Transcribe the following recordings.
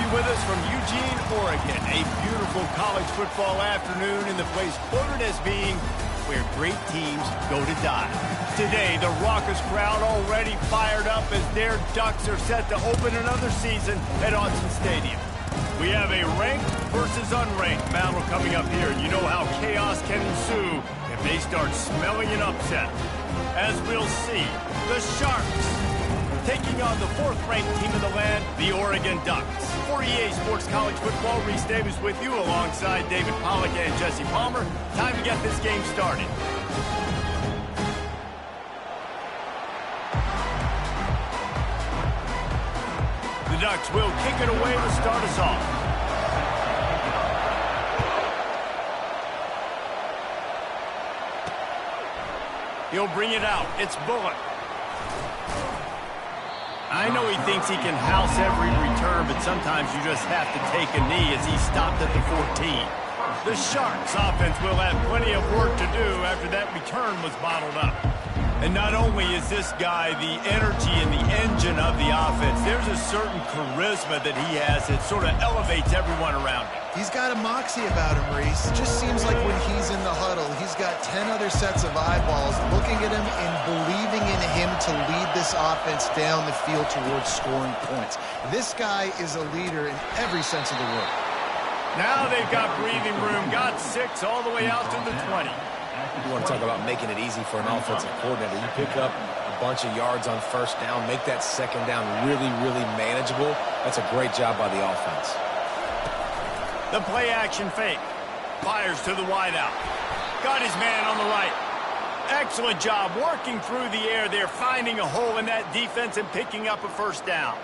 you with us from Eugene, Oregon. A beautiful college football afternoon in the place quoted as being where great teams go to die. Today, the raucous crowd already fired up as their Ducks are set to open another season at Autzen Stadium. We have a ranked versus unranked battle coming up here, and you know how chaos can ensue if they start smelling an upset. As we'll see, the Sharks taking on the fourth-ranked team in the land, the Oregon Ducks. For EA Sports College Football, Reese Davis with you alongside David Pollack and Jesse Palmer. Time to get this game started. The Ducks will kick it away to start us off. He'll bring it out. It's Bullock. I know he thinks he can house every return, but sometimes you just have to take a knee as he stopped at the 14. The Sharks offense will have plenty of work to do after that return was bottled up. And not only is this guy the energy and the engine of the offense, there's a certain charisma that he has that sort of elevates everyone around him. He's got a moxie about him, Reese. It just seems like when he's in the huddle, he's got 10 other sets of eyeballs looking at him and believing in him to lead this offense down the field towards scoring points. This guy is a leader in every sense of the word. Now they've got breathing room, got 6 all the way out to the 20. You want to talk about making it easy for an offensive coordinator. You pick up a bunch of yards on first down, make that second down really, really manageable. That's a great job by the offense. The play action fake. Fires to the wideout. Got his man on the right. Excellent job working through the air there, finding a hole in that defense and picking up a first down.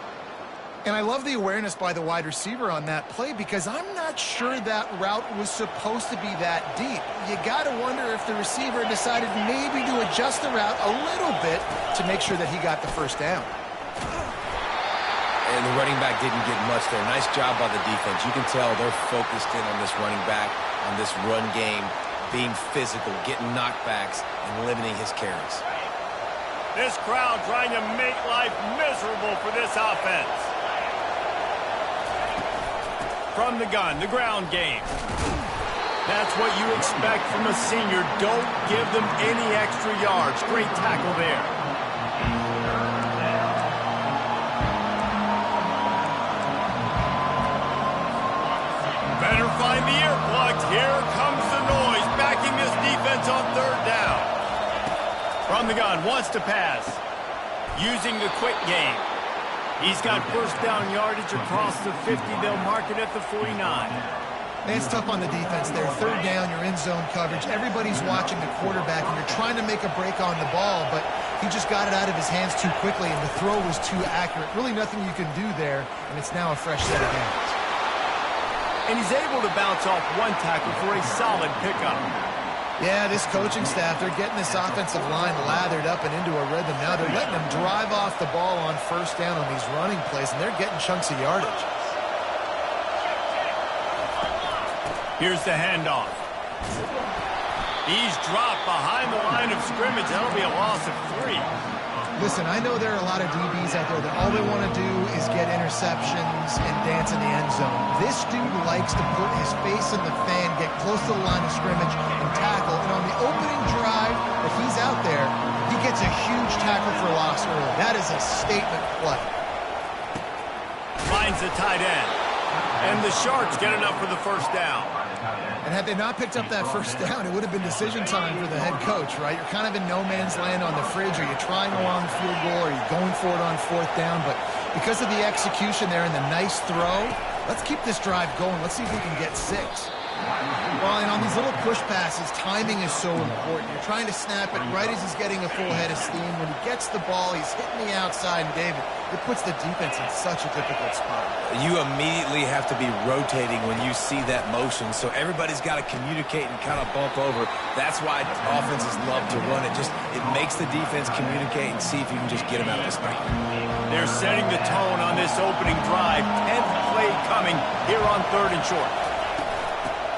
And I love the awareness by the wide receiver on that play because I'm not sure that route was supposed to be that deep. You got to wonder if the receiver decided maybe to adjust the route a little bit to make sure that he got the first down. And the running back didn't get much there. Nice job by the defense. You can tell they're focused in on this running back, on this run game, being physical, getting knockbacks, and limiting his carries. This crowd trying to make life miserable for this offense. From the gun, the ground game. That's what you expect from a senior. Don't give them any extra yards. Great tackle there. Better find the earplugs. Here comes the noise, backing this defense on third down. From the gun, wants to pass. Using the quick game. He's got first down yardage across the 50. They'll mark it at the 49. It's tough on the defense there. Third down, you're in zone coverage. Everybody's watching the quarterback, and you're trying to make a break on the ball, but he just got it out of his hands too quickly, and the throw was too accurate. Really nothing you can do there, and it's now a fresh set of downs. And he's able to bounce off one tackle for a solid pickup. Yeah, this coaching staff, they're getting this offensive line lathered up and into a rhythm now. They're letting them drive off the ball on first down on these running plays, and they're getting chunks of yardage. Here's the handoff. He's dropped behind the line of scrimmage. That'll be a loss of 3. Listen, I know there are a lot of DBs out there that all they want to do is get interceptions and dance in the end zone. This dude likes to put his face in the fan, get close to the line of scrimmage, and tackle. And on the opening drive that he's out there, he gets a huge tackle for loss early. That is a statement play. Finds the tight end. And the Sharks get enough for the first down. And had they not picked up that first down, it would have been decision time for the head coach, right? You're kind of in no man's land on the fridge. Are you trying a long field goal? Are you going for it on fourth down? But because of the execution there and the nice throw, let's keep this drive going. Let's see if we can get 6. Well, and on these little push passes, timing is so important. You're trying to snap it right as he's getting a full head of steam. When he gets the ball, he's hitting the outside, and David, it puts the defense in such a difficult spot. You immediately have to be rotating when you see that motion, so everybody's got to communicate and kind of bump over. That's why offenses love to run it. It makes the defense communicate and see if you can just get them out of the spot. They're setting the tone on this opening drive. 10th play coming here on 3rd and short.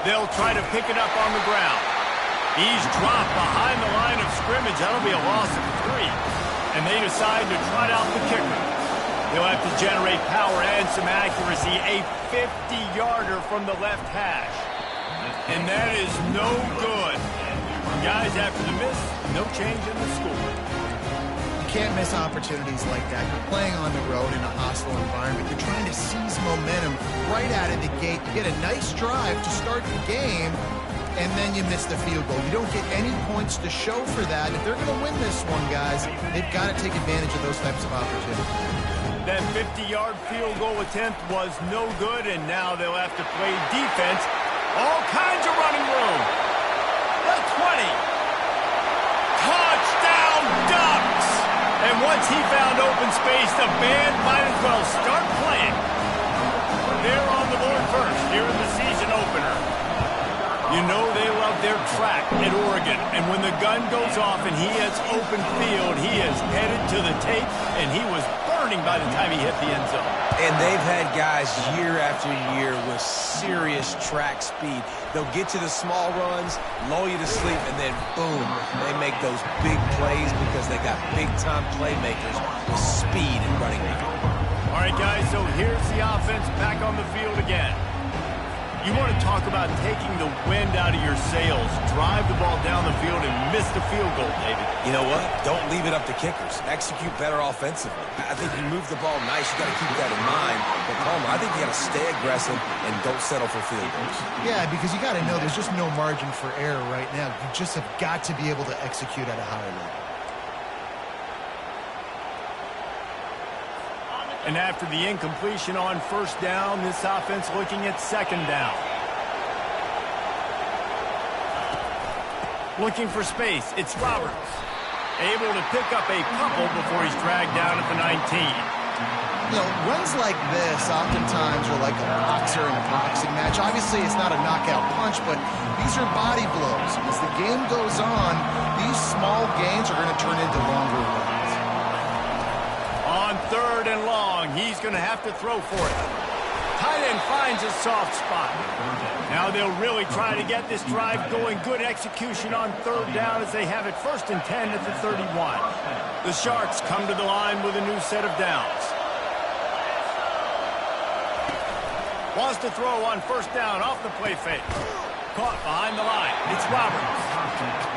They'll try to pick it up on the ground. He's dropped behind the line of scrimmage. That'll be a loss of 3. And they decide to trot out the kicker. They'll have to generate power and some accuracy. A 50-yarder from the left hash. And that is no good. Guys, after the miss, no change in the score. You can't miss opportunities like that. You're playing on the road in a hostile environment. You're trying to seize momentum right out of the gate. You get a nice drive to start the game, and then you miss the field goal. You don't get any points to show for that. If they're going to win this one, guys, they've got to take advantage of those types of opportunities. That 50-yard field goal attempt was no good, and now they'll have to play defense. All kinds of running room. The 20. Touchdown Ducks! And once he found open space, the band might as well start playing. They're on the board first here in the season opener. You know they love their track at Oregon, and when the gun goes off and he has open field, he is headed to the tape, and he was burning by the time he hit the end zone. And they've had guys year after year with serious track speed. They'll get to the small runs, lull you to sleep, and then boom, they make those big plays because they got big-time playmakers with speed and running back. All right, guys, so here's the offense back on the field again. You want to talk about taking the wind out of your sails. Drive the ball down the field and miss the field goal, David. You know what? Don't leave it up to kickers. Execute better offensively. I think you move the ball nice. You got to keep that in mind. But, Palmer, I think you got to stay aggressive and don't settle for field goals. Yeah, because you got to know there's just no margin for error right now. You just have got to be able to execute at a higher level. And after the incompletion on first down, this offense looking at second down. Looking for space, it's Roberts. Able to pick up a couple before he's dragged down at the 19. You know, runs like this oftentimes are like a boxer in a boxing match. Obviously, it's not a knockout punch, but these are body blows. As the game goes on, these small gains are going to turn into longer runs. On third and long, he's going to have to throw for it. Tight end finds a soft spot. Now they'll really try to get this drive going. Good execution on third down as they have it 1st and 10 at the 31. The Sharks come to the line with a new set of downs. Wants to throw on first down off the play fake. Caught behind the line. It's Roberts.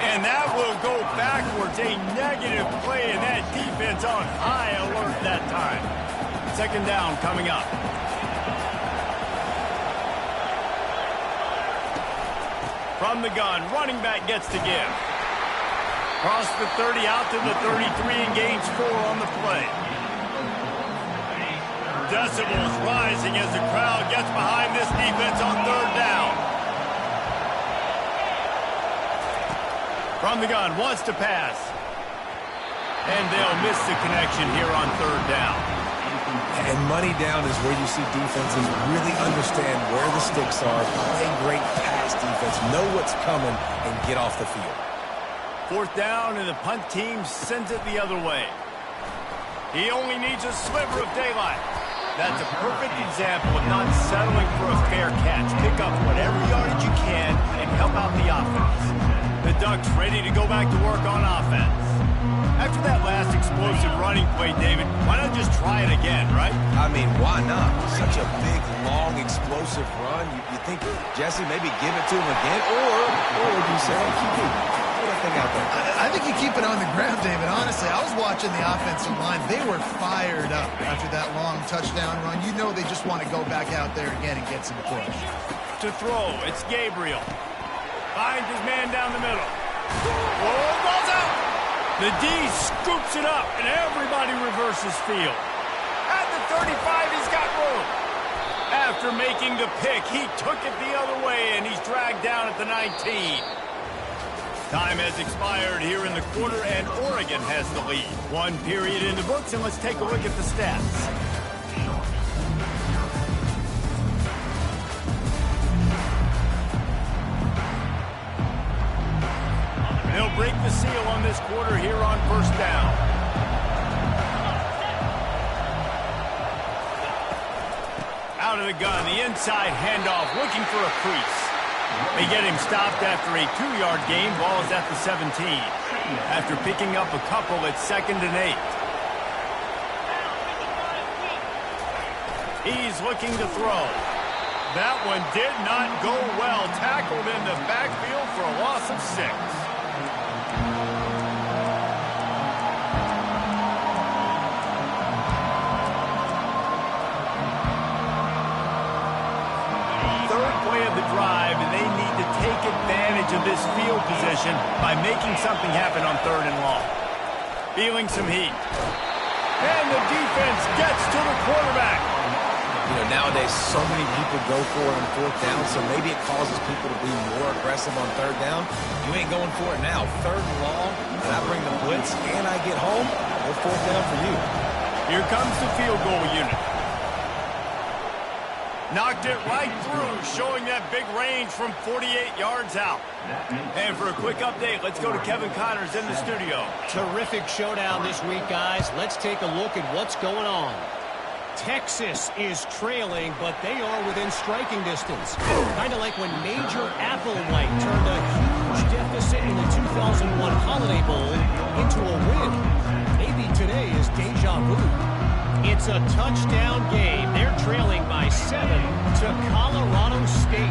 And that will go backwards. A negative play, and that defense on high alert that time. Second down coming up. From the gun, running back gets to give. Cross the 30 out to the 33 and gains 4 on the play. Decibels rising as the crowd gets behind this defense on third down. From the gun, wants to pass. And they'll miss the connection here on third down. And money down is where you see defenses really understand where the sticks are, play great pass defense, know what's coming, and get off the field. Fourth down, and the punt team sends it the other way. He only needs a sliver of daylight. That's a perfect example of not settling for a fair catch. Pick up whatever yardage you can and help out the offense. The Ducks ready to go back to work on offense. After that last explosive running play, David, why not just try it again, right? I mean, why not? Such a big, long, explosive run. You think, Jesse, maybe give it to him again? Or would you say, keep that thing out there? I think you keep it on the ground, David. Honestly, I was watching the offensive line. They were fired up after that long touchdown run. You know they just want to go back out there again and get some push. To throw, it's Gabriel. Finds his man down the middle. Oh, ball's out! The D scoops it up, and everybody reverses field. At the 35, he's got room. After making the pick, he took it the other way, and he's dragged down at the 19. Time has expired here in the quarter, and Oregon has the lead. 1 period in the books, and let's take a look at the stats. They'll break the seal on this quarter here on first down. Out of the gun, the inside handoff, looking for a crease. They get him stopped after a 2-yard gain. Ball is at the 17. After picking up a couple, it's 2nd and 8. He's looking to throw. That one did not go well. Tackled in the backfield for a loss of 6. Third play of the drive, and they need to take advantage of this field position by making something happen on 3rd and long. Feeling some heat. And the defense gets to the quarterback. You know, nowadays, so many people go for it on 4th down, so maybe it causes people to be more aggressive on 3rd down. You ain't going for it now. 3rd and long, and I bring the blitz, and I get home, no 4th down for you. Here comes the field goal unit. Knocked it right through, showing that big range from 48 yards out. And for a quick update, let's go to Kevin Connors in the studio. Terrific showdown this week, guys. Let's take a look at what's going on. Texas is trailing, but they are within striking distance. Kind of like when Major Applewhite turned a huge deficit in the 2001 Holiday Bowl into a win. Maybe today is deja vu. It's a touchdown game. They're trailing by 7 to Colorado State.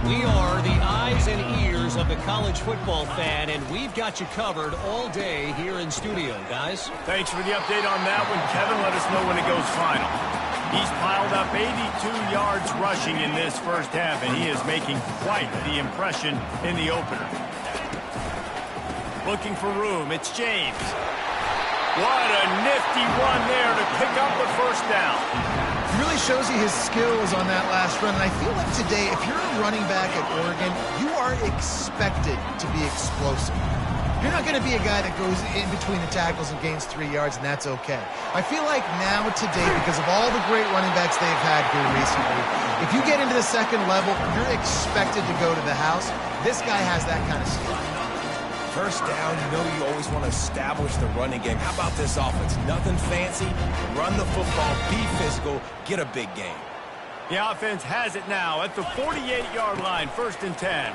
We are the eyes and ears of the college football fan, and we've got you covered all day here in studio, guys. Thanks for the update on that one, Kevin. Let us know when it goes final. He's piled up 82 yards rushing in this first half, and he is making quite the impression in the opener. Looking for room. It's James. What a nifty one there to pick up the first down. He really shows you his skills on that last run. And I feel like today, if you're a running back at Oregon, you are expected to be explosive. You're not going to be a guy that goes in between the tackles and gains 3 yards, and that's okay. I feel like now today, because of all the great running backs they've had here recently, if you get into the second level, you're expected to go to the house. This guy has that kind of skill. First down, you know you always want to establish the running game. How about this offense? Nothing fancy. Run the football, be physical, get a big game. The offense has it now at the 48-yard line, 1st and 10.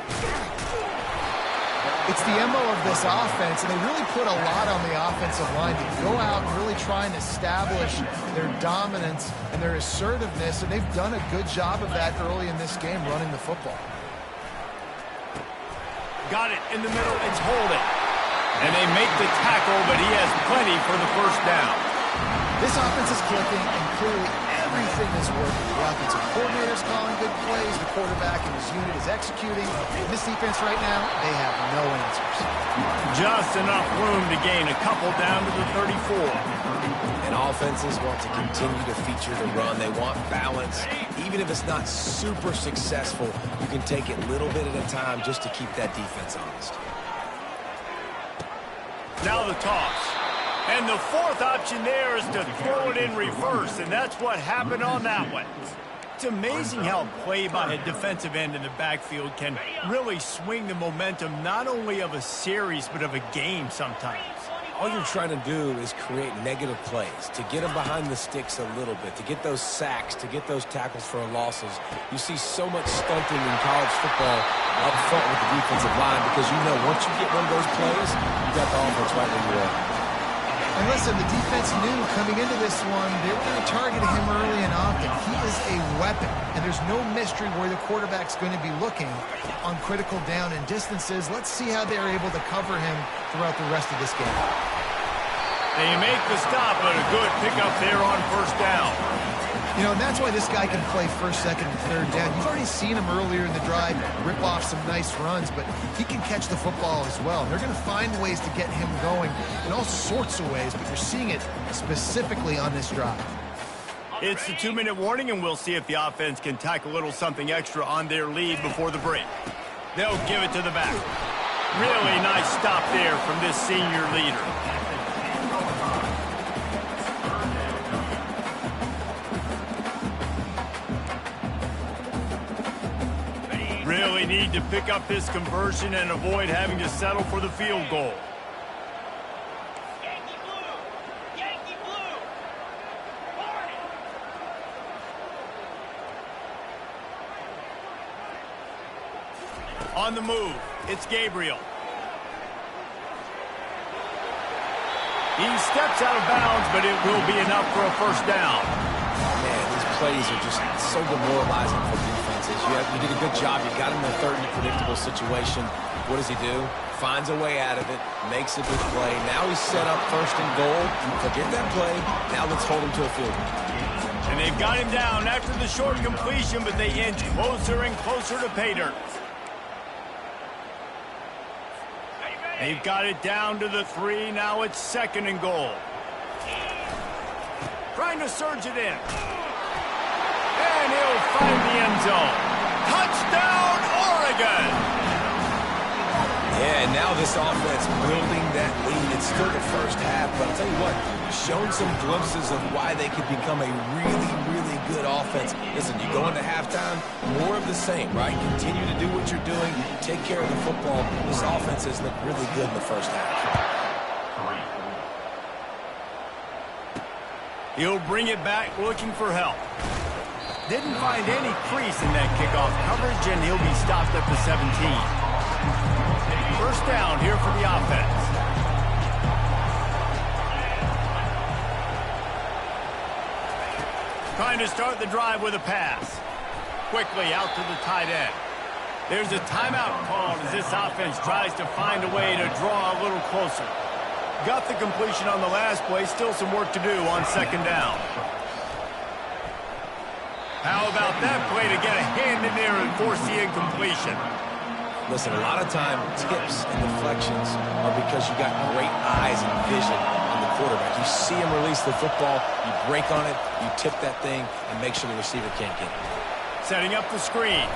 It's the MO of this offense, and they really put a lot on the offensive line to go out and really try and establish their dominance and their assertiveness, and they've done a good job of that early in this game, running the football. Got it in the middle. It's holding. And they make the tackle, but he has plenty for the first down. This offense is clicking, and clearly everything is working. The offensive coordinator is calling good plays. The quarterback and his unit is executing. In this defense right now, they have no answers. Just enough room to gain a couple down to the 34. And offenses want to continue to feature the run. They want balance. Even if it's not super successful, you can take it a little bit at a time just to keep that defense honest. Now the toss. And the fourth option there is to throw it in reverse, and that's what happened on that one. It's amazing how play by a defensive end in the backfield can really swing the momentum not only of a series but of a game sometimes. All you're trying to do is create negative plays, to get them behind the sticks a little bit, to get those sacks, to get those tackles for losses. You see so much stunting in college football up front with the defensive line because you know once you get one of those plays, you got the offense right where you are. And listen, the defense knew coming into this one, they were going to target him early and often. He is a weapon, and there's no mystery where the quarterback's going to be looking on critical down and distances. Let's see how they're able to cover him throughout the rest of this game. They make the stop, but a good pickup there on first down. You know, and that's why this guy can play first, second, and third down. You've already seen him earlier in the drive rip off some nice runs, but he can catch the football as well. And they're going to find ways to get him going in all sorts of ways, but you're seeing it specifically on this drive. It's the 2-minute warning, and we'll see if the offense can tack a little something extra on their lead before the break. They'll give it to the back. Really nice stop there from this senior leader. Really need to pick up this conversion and avoid having to settle for the field goal. Yankee blue! Yankee blue! On the move, it's Gabriel. He steps out of bounds, but it will be enough for a first down. Man, these plays are just so demoralizing for defenses. You did a good job. You got him in a third and predictable situation. What does he do? Finds a way out of it, makes a big play. Now he's set up first and goal. Forget that play. Now let's hold him to a field goal. And they've got him down after the short completion, but they inch closer and closer to pay dirt. They've got it down to the 3. Now it's second and goal. Trying to surge it in. And he'll find the end zone. Touchdown, Oregon! Yeah, and now this offense building that lead. It's still the first half, but I'll tell you what, shown some glimpses of why they could become a really, really good offense. Listen, you go into halftime, more of the same, right? Continue to do what you're doing, take care of the football. This offense has looked really good in the first half. He'll bring it back looking for help. Didn't find any crease in that kickoff coverage, and he'll be stopped at the 17. First down here for the offense. Trying to start the drive with a pass. Quickly out to the tight end. There's a timeout called as this offense tries to find a way to draw a little closer. Got the completion on the last play. Still some work to do on second down. How about that play to get a hand in there and force the incompletion? Listen, a lot of time, tips and deflections are because you got great eyes and vision on the quarterback. You see him release the football, you break on it, you tip that thing, and make sure the receiver can't get it. Setting up the screen.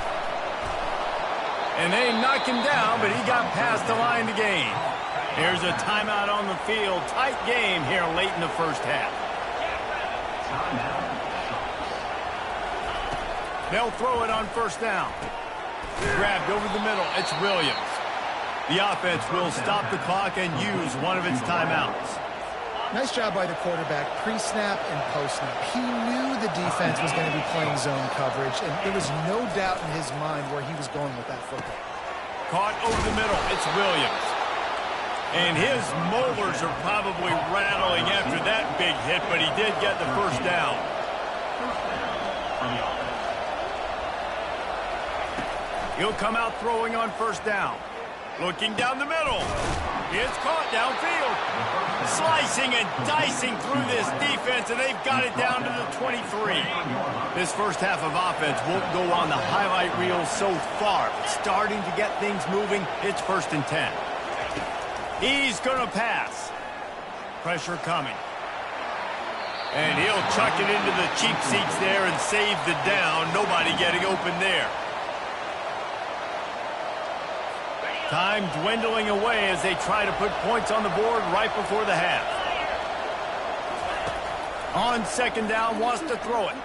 And they knock him down, but he got past the line to gain. Here's a timeout on the field. Tight game here late in the first half. They'll throw it on first down. Grabbed over the middle. It's Williams. The offense will stop the clock and use one of its timeouts. Nice job by the quarterback, pre-snap and post-snap. He knew the defense was going to be playing zone coverage, and there was no doubt in his mind where he was going with that football. Caught over the middle. It's Williams. And his molars are probably rattling after that big hit, but he did get the first down. He'll come out throwing on first down. Looking down the middle. It's caught downfield. Slicing and dicing through this defense, and they've got it down to the 23. This first half of offense won't go on the highlight reel so far. Starting to get things moving. It's first and 10. He's going to pass. Pressure coming. And he'll chuck it into the cheap seats there and save the down. Nobody getting open there. Time dwindling away as they try to put points on the board right before the half. On second down, wants to throw it.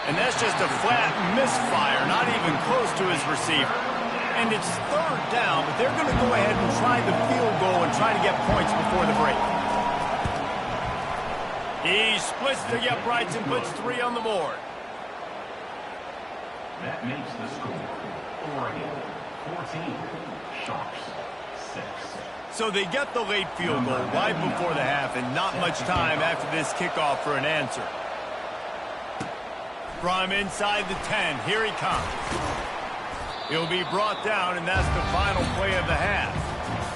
And that's just a flat misfire, not even close to his receiver. And it's third down, but they're going to go ahead and try the field goal and try to get points before the break. He splits the uprights and puts 3 on the board. That makes the score Oregon 14, Sharks 6. So they get the late field goal right before the half and not much time after this kickoff for an answer. From inside the 10, here he comes. He'll be brought down, and that's the final play of the half.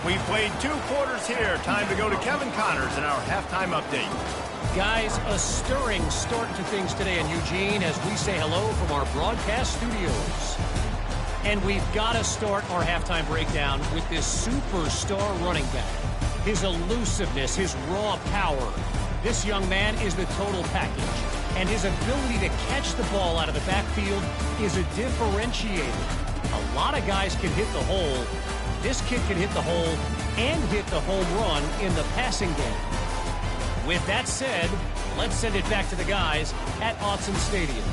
We played 2 quarters here. Time to go to Kevin Connors in our halftime update. Guys, a stirring start to things today in Eugene as we say hello from our broadcast studios. And we've got to start our halftime breakdown with this superstar running back. His elusiveness, his raw power. This young man is the total package. And his ability to catch the ball out of the backfield is a differentiator. A lot of guys can hit the hole. This kid can hit the hole and hit the home run in the passing game. With that said, let's send it back to the guys at Autzen Stadium.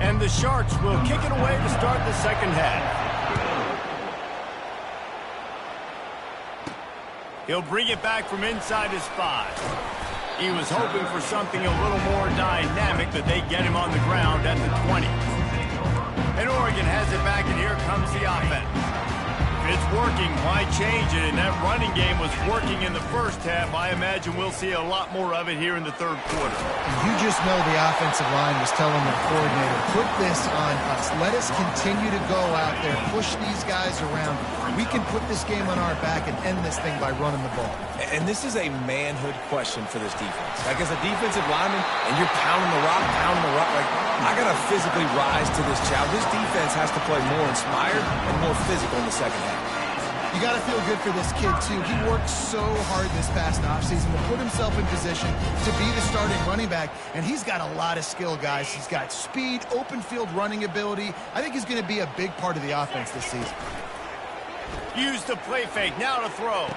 And the Sharks will kick it away to start the second half. He'll bring it back from inside his 5. He was hoping for something a little more dynamic, but they get him on the ground at the 20. And Oregon has it back, and here comes the offense. If it's working, why change it? And that running game was working in the first half. I imagine we'll see a lot more of it here in the third quarter. And you just know the offensive line was telling their coordinator, put this on us. Let us continue to go out there, push these guys around. We can put this game on our back and end this thing by running the ball. And this is a manhood question for this defense. Like, as a defensive lineman, and you're pounding the rock, like, I got to physically rise to this challenge. This defense has to play more inspired and more physical in the second half. You got to feel good for this kid, too. He worked so hard this past offseason to put himself in position to be the starting running back, and he's got a lot of skill, guys. He's got speed, open field running ability. I think he's going to be a big part of the offense this season. Use the play fake, now to throw.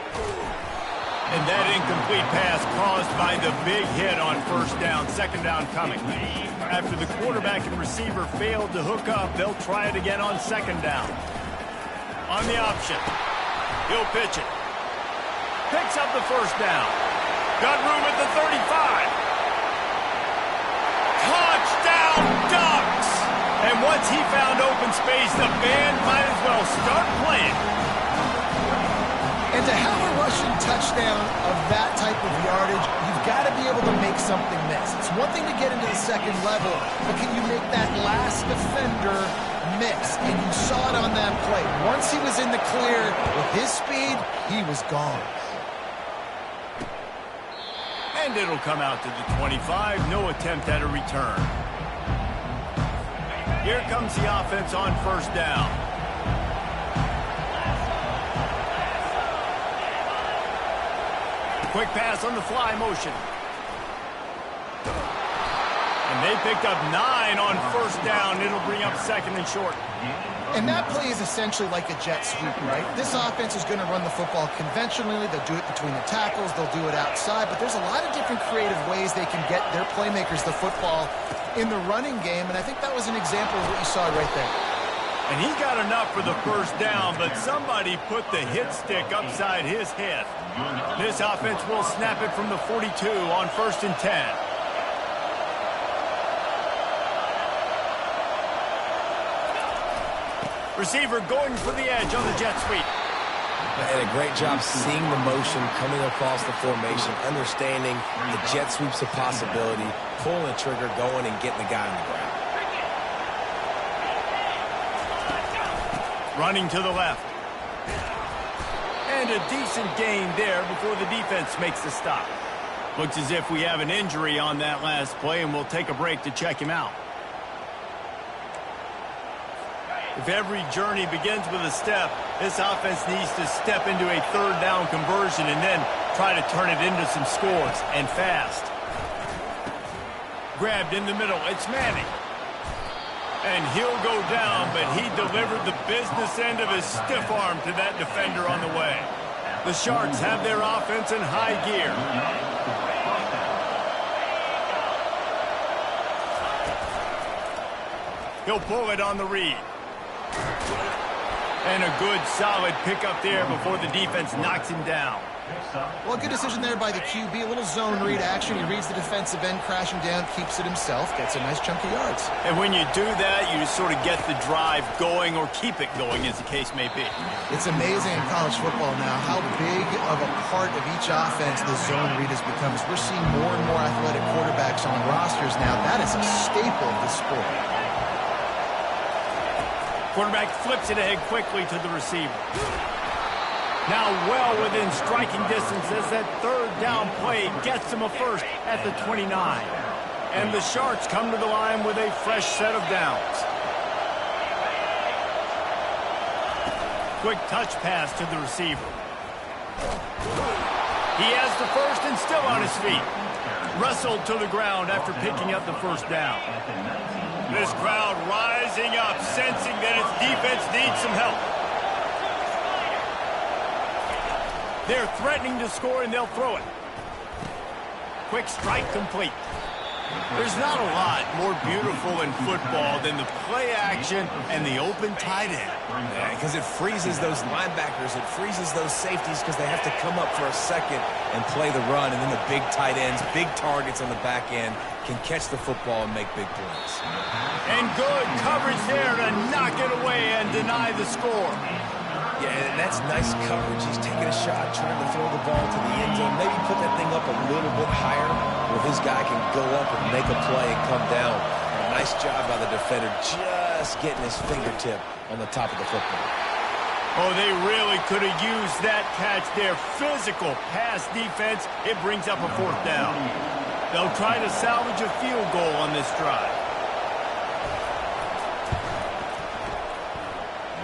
And that incomplete pass caused by the big hit on first down, second down coming. After the quarterback and receiver failed to hook up, they'll try it again on second down. On the option, he'll pitch it. Picks up the first down. Got room at the 35. Touchdown Ducks! And once he found open space, the band might as well start playing. And to have a rushing touchdown of that type of yardage, you've got to be able to make something miss. It's one thing to get into the second level, but can you make that last defender miss? And you saw it on that play. Once he was in the clear with his speed, he was gone. And it'll come out to the 25. No attempt at a return. Here comes the offense on first down. Quick pass on the fly motion. And they picked up 9 on first down. It'll bring up second and short. And that play is essentially like a jet sweep, right? This offense is going to run the football conventionally. They'll do it between the tackles. They'll do it outside. But there's a lot of different creative ways they can get their playmakers the football in the running game. And I think that was an example of what you saw right there. And he got enough for the first down, but somebody put the hit stick upside his head. This offense will snap it from the 42 on first and 10. Receiver going for the edge on the jet sweep. And a great job seeing the motion coming across the formation, understanding the jet sweep's a possibility, pulling the trigger, going and getting the guy on the ground. Running to the left. And a decent gain there before the defense makes the stop. Looks as if we have an injury on that last play, and we'll take a break to check him out. If every journey begins with a step, this offense needs to step into a third down conversion and then try to turn it into some scores, and fast. Grabbed in the middle. It's Manning. And he'll go down, but he delivered the business end of his stiff arm to that defender on the way. The Sharks have their offense in high gear. He'll pull it on the read. And a good, solid pickup there before the defense knocks him down. Well, good decision there by the QB. A little zone read action. He reads the defensive end, crashing down, keeps it himself, gets a nice chunk of yards. And when you do that, you sort of get the drive going, or keep it going, as the case may be. It's amazing in college football now how big of a part of each offense the zone read has become. As we're seeing more and more athletic quarterbacks on rosters now, that is a staple of the sport. Quarterback flips it ahead quickly to the receiver. Now well within striking distance as that third down play gets him a first at the 29. And the Sharks come to the line with a fresh set of downs. Quick touch pass to the receiver. He has the first and still on his feet. Wrestled to the ground after picking up the first down. This crowd rising up, sensing that its defense needs some help. They're threatening to score, and they'll throw it. Quick strike complete. There's not a lot more beautiful in football than the play action and the open tight end. Yeah, because it freezes those linebackers. It freezes those safeties because they have to come up for a second and play the run. And then the big tight ends, big targets on the back end can catch the football and make big plays. And good coverage there to knock it away and deny the score. Yeah, and that's nice coverage. He's taking a shot, trying to throw the ball to the end zone. Maybe put that thing up a little bit higher where his guy can go up and make a play and come down. And a nice job by the defender just getting his fingertip on the top of the football. Oh, they really could have used that catch there. Physical pass defense. It brings up a 4th down. They'll try to salvage a field goal on this drive.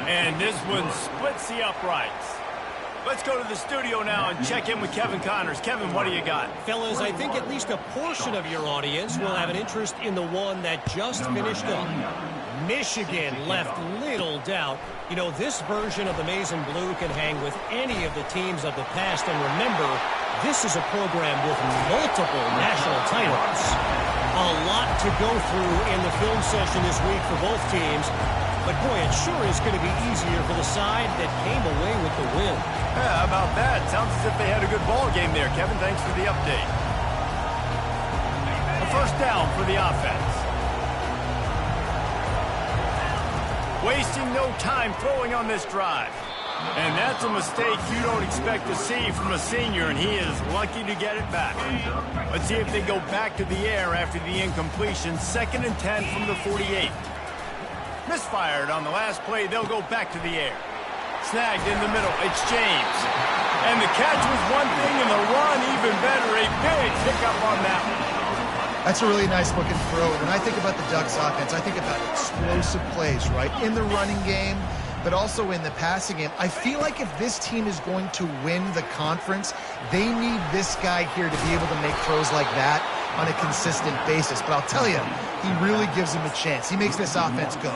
And this one splits the uprights. Let's go to the studio now and check in with Kevin Connors. Kevin, what do you got? Fellas, I think at least a portion of your audience will have an interest in the one that just finished up. Michigan left little doubt. You know, this version of the Maize and Blue can hang with any of the teams of the past. And remember, this is a program with multiple national titles. A lot to go through in the film session this week for both teams. But, boy, it sure is going to be easier for the side that came away with the win. Yeah, how about that? Sounds as if they had a good ball game there. Kevin, thanks for the update. A 1st down for the offense. Wasting no time throwing on this drive. And that's a mistake you don't expect to see from a senior, and he is lucky to get it back. Let's see if they go back to the air after the incompletion. 2nd and 10 from the 48. Misfired on the last play. They'll go back to the air. Snagged in the middle. It's James. And the catch was one thing, and the run even better. A big pickup on that one. That's a really nice looking throw. And when I think about the Ducks offense, I think about explosive plays, right? In the running game, but also in the passing game. I feel like if this team is going to win the conference, they need this guy here to be able to make throws like that on a consistent basis. But I'll tell you, he really gives them a chance. He makes this offense go.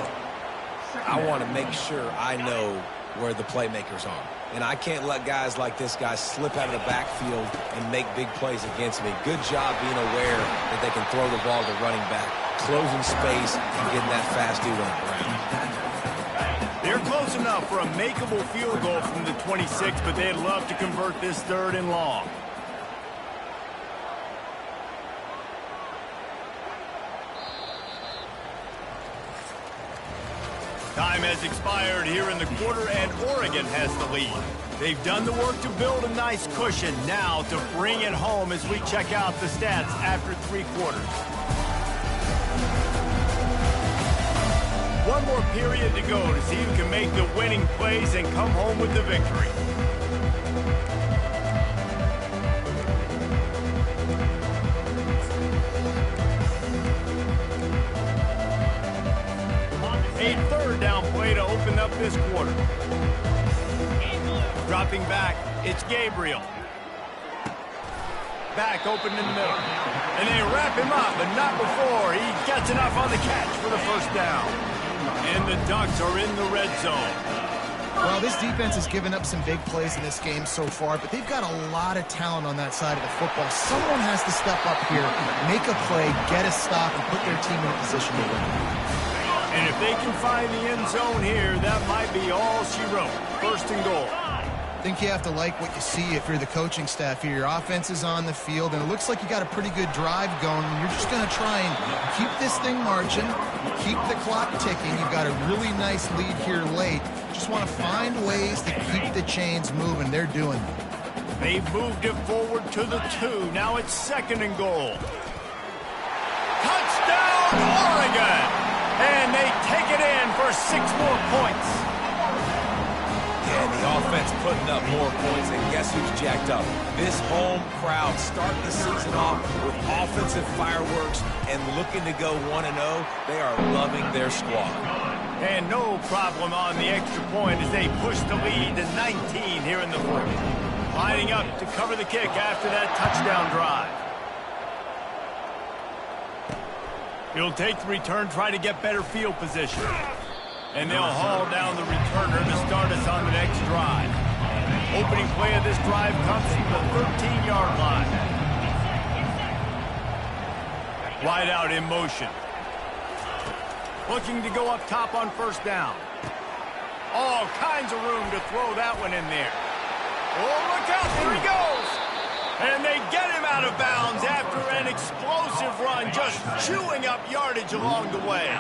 I want to make sure I know where the playmakers are. And I can't let guys like this guy slip out of the backfield and make big plays against me. Good job being aware that they can throw the ball to the running back, closing space and getting that fast dude on the ground. They're close enough for a makeable field goal from the 26, but they'd love to convert this 3rd and long. Time has expired here in the quarter, and Oregon has the lead. They've done the work to build a nice cushion. Now to bring it home as we check out the stats after 3 quarters. One more period to go to see who can make the winning plays and come home with the victory. A 3rd down play to open up this quarter. Dropping back, it's Gabriel. Back open in the middle. And they wrap him up, but not before he gets enough on the catch for the 1st down. And the Ducks are in the red zone. Well, this defense has given up some big plays in this game so far, but they've got a lot of talent on that side of the football. Someone has to step up here, make a play, get a stop, and put their team in a position to win. And if they can find the end zone here, that might be all she wrote. 1st and goal. I think you have to like what you see if you're the coaching staff here. Your offense is on the field, and it looks like you got a pretty good drive going. You're just going to try and keep this thing marching, keep the clock ticking. You've got a really nice lead here late. Just want to find ways to keep the chains moving. They're doing it. They've moved it forward to the 2. Now it's 2nd and goal. Touchdown, Oregon! And they take it in for 6 more points. Yeah, the offense putting up more points, and guess who's jacked up? This home crowd starting the season off with offensive fireworks and looking to go 1-0. They are loving their squad. And no problem on the extra point as they push the lead to 19 here in the 4th. Lining up to cover the kick after that touchdown drive. He'll take the return, try to get better field position. And they'll haul down the returner to start us on the next drive. Opening play of this drive comes from the 13-yard line. Wide out in motion. Looking to go up top on first down. All kinds of room to throw that one in there. Oh, look out, there he goes. And they get him out of bounds after an explosive run, just chewing up yardage along the way.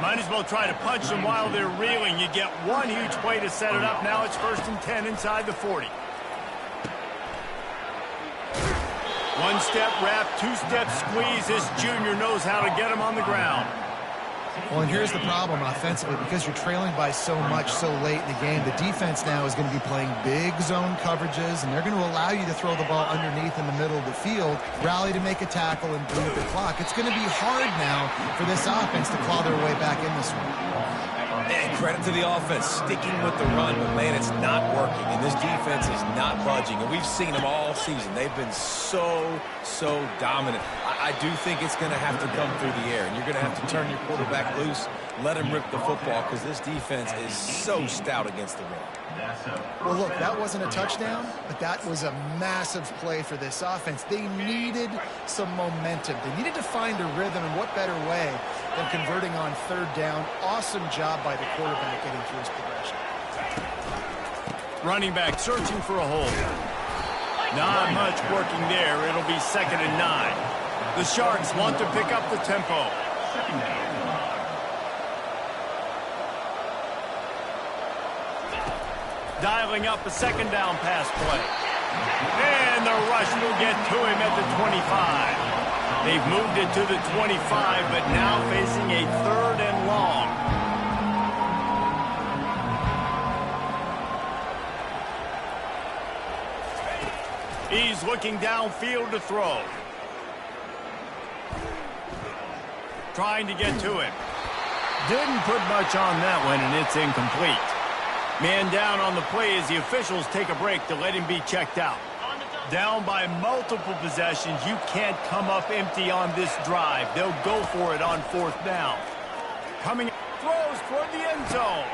Might as well try to punch them while they're reeling. You get one huge play to set it up. Now it's 1st and 10 inside the 40. One-step wrap, two-step squeeze. This junior knows how to get him on the ground. Well, and here's the problem offensively. Because you're trailing by so much so late in the game, the defense now is going to be playing big zone coverages, and they're going to allow you to throw the ball underneath in the middle of the field, rally to make a tackle, and bleed the clock. It's going to be hard now for this offense to claw their way back in this one. And credit to the offense, sticking with the run, but man, it's not working, and this defense is not budging, and we've seen them all season. They've been so dominant. I do think it's going to have to come through the air, and you're going to have to turn your quarterback loose, let him rip the football, because this defense is so stout against the run. Well, look, that wasn't a touchdown, but that was a massive play for this offense. They needed some momentum. They needed to find a rhythm, and what better way than converting on third down. Awesome job by the quarterback getting through his progression. Running back searching for a hole. Not much working there. It'll be 2nd and 9. The Sharks want to pick up the tempo. Dialing up a 2nd down pass play. And the rush will get to him at the 25. They've moved it to the 25, but now facing a 3rd and long. He's looking downfield to throw. Trying to get to him. Didn't put much on that one, and it's incomplete. Man down on the play as the officials take a break to let him be checked out. Down by multiple possessions, you can't come up empty on this drive. They'll go for it on 4th down. Coming, throws toward the end zone.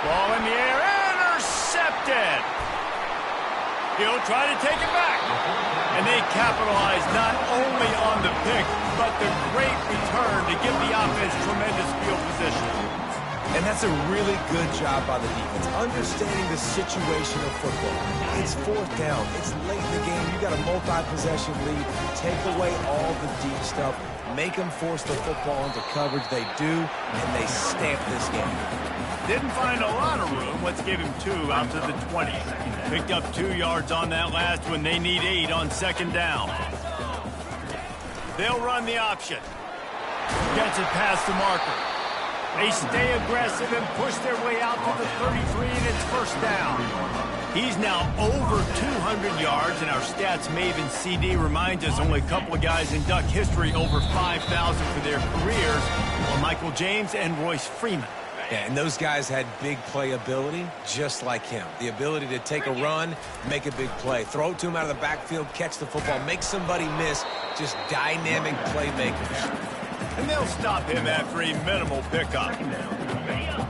Ball in the air, intercepted. He'll try to take it back. And they capitalize not only on the pick, but the great return to give the offense tremendous field position. And that's a really good job by the defense, understanding the situation of football. It's 4th down. It's late in the game. You got a multi-possession lead. Take away all the deep stuff. Make them force the football into coverage. They do, and they stamp this game. Didn't find a lot of room. Let's give him 2 out to the 20. Picked up 2 yards on that last one. They need 8 on 2nd down. They'll run the option. Gets it past the marker. They stay aggressive and push their way out to the 33, and it's 1st down. He's now over 200 yards, and our stats maven CD reminds us only a couple of guys in Duck history over 5,000 for their careers, well, Michael James and Royce Freeman. Yeah, and those guys had big playability just like him. The ability to take a run, make a big play, throw it to him out of the backfield, catch the football, make somebody miss, just dynamic playmakers. And they'll stop him after a minimal pickup.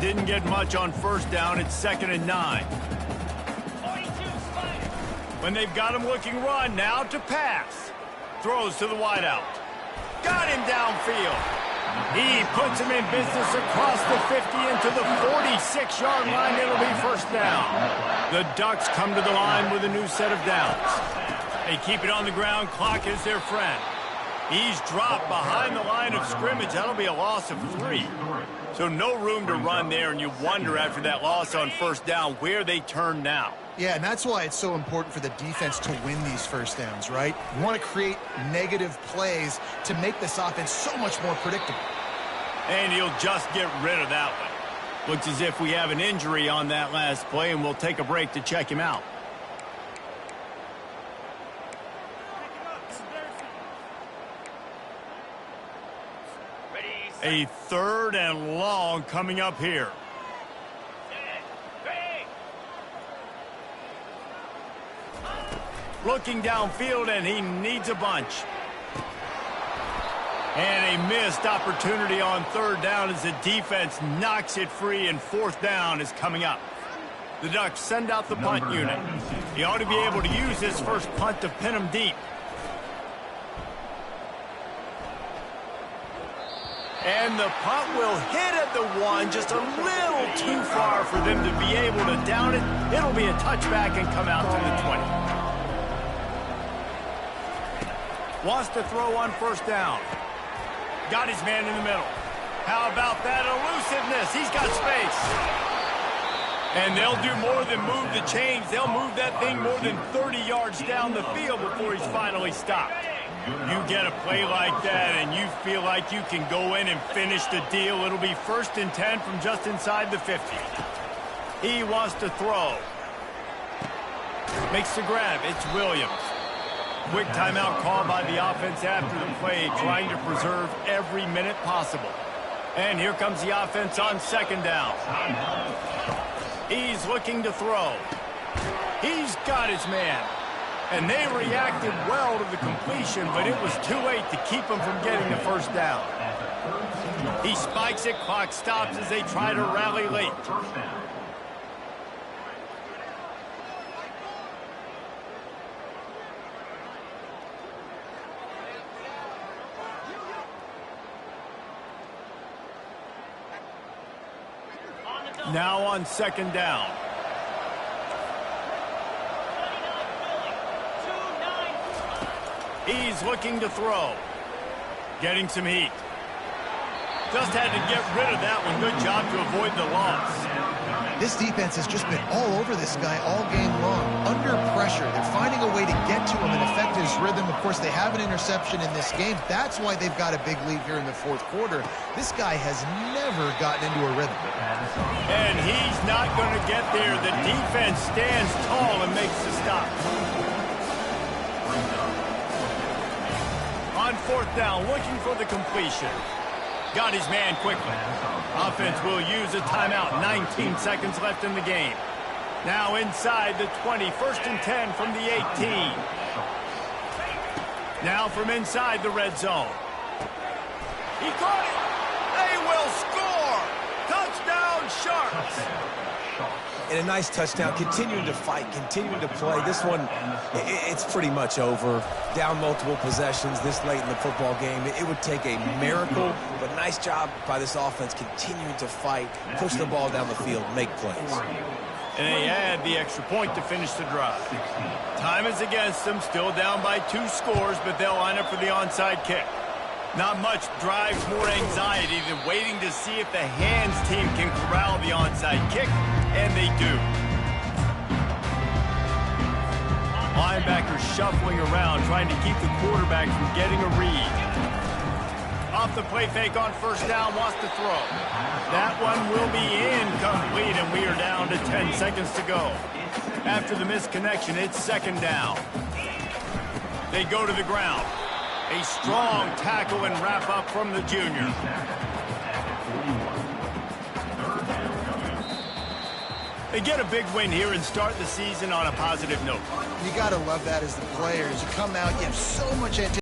Didn't get much on 1st down. It's 2nd and 9. When they've got him looking run, now to pass. Throws to the wideout. Got him downfield. He puts him in business across the 50 into the 46-yard line. It'll be 1st down. The Ducks come to the line with a new set of downs. They keep it on the ground. Clock is their friend. He's dropped behind the line of scrimmage. That'll be a loss of 3. So no room to run there, and you wonder after that loss on 1st down where they turn now. Yeah, and that's why it's so important for the defense to win these 1st downs, right? You want to create negative plays to make this offense so much more predictable. And he'll just get rid of that one. Looks as if we have an injury on that last play, and we'll take a break to check him out. A 3rd and long coming up here. Looking downfield, and he needs a bunch. And a missed opportunity on 3rd down as the defense knocks it free, and 4th down is coming up. The Ducks send out the punt unit. He ought to be able to use this first punt to pin him deep. And the punt will hit at the 1, just a little too far for them to be able to down it. It'll be a touchback and come out to the 20. Wants to throw on first down. Got his man in the middle. How about that elusiveness? He's got space. And they'll do more than move the chains. They'll move that thing more than 30 yards down the field before he's finally stopped. You get a play like that and you feel like you can go in and finish the deal. It'll be 1st and 10 from just inside the 50. He wants to throw. Makes the grab. It's Williams. Quick timeout call by the offense after the play, trying to preserve every minute possible. And here comes the offense on 2nd down. He's looking to throw. He's got his man. And they reacted well to the completion, but it was too late to keep him from getting the first down. He spikes it, clock stops as they try to rally late. Now on 2nd down. He's looking to throw. Getting some heat. Just had to get rid of that one. Good job to avoid the loss. This defense has just been all over this guy all game long. Under pressure. They're finding a way to get to him and affect his rhythm. Of course, they have an interception in this game. That's why they've got a big lead here in the 4th quarter. This guy has never gotten into a rhythm. And he's not going to get there. The defense stands tall and makes the stop. On 4th down, looking for the completion. Got his man quickly. Offense will use a timeout. 19 seconds left in the game. Now inside the 20. 1st and 10 from the 18. Now from inside the red zone. He caught it. They will score. Touchdown, Sharks. And a nice touchdown, continuing to fight, continuing to play. This one, it's pretty much over. Down multiple possessions this late in the football game. It would take a miracle, but nice job by this offense continuing to fight, push the ball down the field, make plays. And they add the extra point to finish the drive. Time is against them, still down by 2 scores, but they'll line up for the onside kick. Not much drives more anxiety than waiting to see if the hands team can corral the onside kick, and they do. Linebackers shuffling around, trying to keep the quarterback from getting a read. Off the play fake on 1st down, wants to throw. That one will be incomplete, and we are down to 10 seconds to go. After the missed connection, it's 2nd down. They go to the ground. A strong tackle and wrap up from the junior. They get a big win here and start the season on a positive note. You got to love that as the players. You come out, you have so much anticipation.